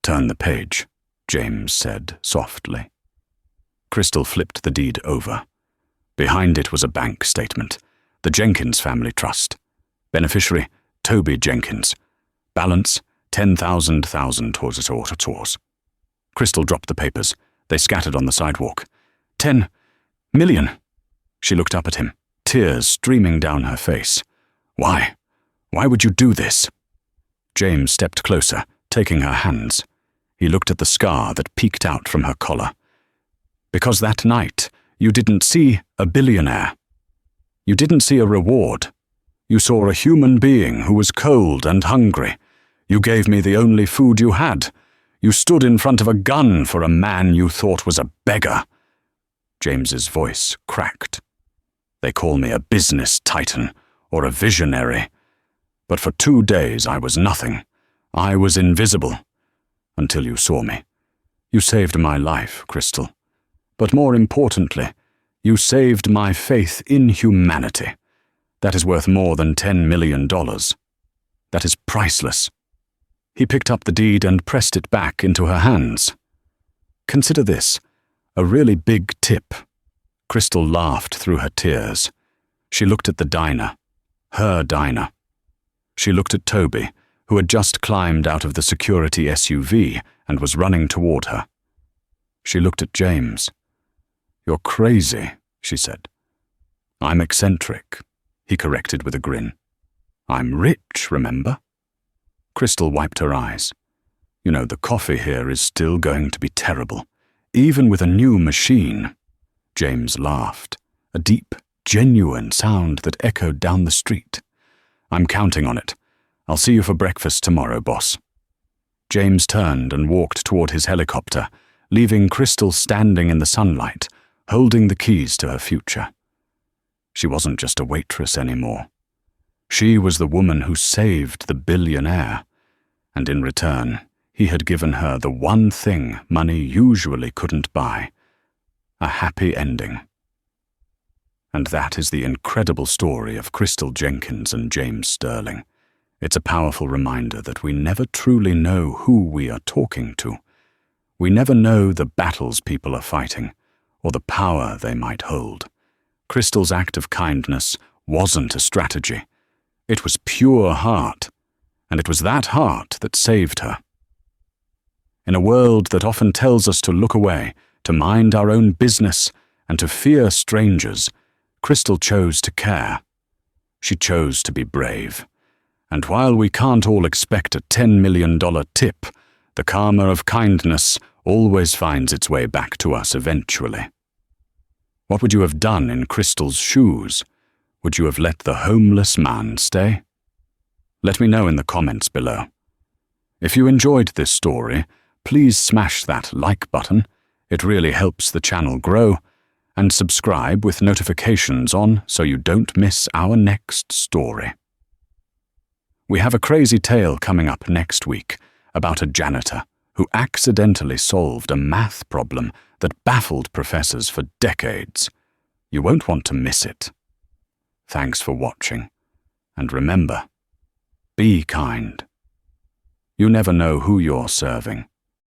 Turn the page, James said softly. Crystal flipped the deed over. Behind it was a bank statement. The Jenkins Family Trust. Beneficiary, Toby Jenkins. Balance, 10,000 tours. Crystal dropped the papers. They scattered on the sidewalk. 10 million. She looked up at him, tears streaming down her face. Why? Why would you do this? James stepped closer, taking her hands. He looked at the scar that peeked out from her collar. Because that night, you didn't see a billionaire. You didn't see a reward. You saw a human being who was cold and hungry. You gave me the only food you had. You stood in front of a gun for a man you thought was a beggar. James's voice cracked. They call me a business titan or a visionary. But for 2 days I was nothing. I was invisible. Until you saw me. You saved my life, Crystal. But more importantly, you saved my faith in humanity. That is worth more than $10 million. That is priceless. He picked up the deed and pressed it back into her hands. Consider this, a really big tip. Crystal laughed through her tears. She looked at the diner, her diner. She looked at Toby, who had just climbed out of the security SUV and was running toward her. She looked at James. You're crazy, she said. I'm eccentric, he corrected with a grin. I'm rich, remember? Crystal wiped her eyes. You know, the coffee here is still going to be terrible, even with a new machine. James laughed, a deep, genuine sound that echoed down the street. I'm counting on it. I'll see you for breakfast tomorrow, boss. James turned and walked toward his helicopter, leaving Crystal standing in the sunlight, holding the keys to her future. She wasn't just a waitress anymore. She was the woman who saved the billionaire, and in return, he had given her the one thing money usually couldn't buy, a happy ending. And that is the incredible story of Crystal Jenkins and James Sterling. It's a powerful reminder that we never truly know who we are talking to. We never know the battles people are fighting, or the power they might hold. Crystal's act of kindness wasn't a strategy. It was pure heart, and it was that heart that saved her. In a world that often tells us to look away, to mind our own business, and to fear strangers, Crystal chose to care. She chose to be brave. And while we can't all expect a $10 million tip, the karma of kindness always finds its way back to us eventually. What would you have done in Crystal's shoes? Would you have let the homeless man stay? Let me know in the comments below. If you enjoyed this story, please smash that like button. It really helps the channel grow. And subscribe with notifications on so you don't miss our next story. We have a crazy tale coming up next week about a janitor who accidentally solved a math problem that baffled professors for decades. You won't want to miss it. Thanks for watching. And remember, be kind. You never know who you're serving.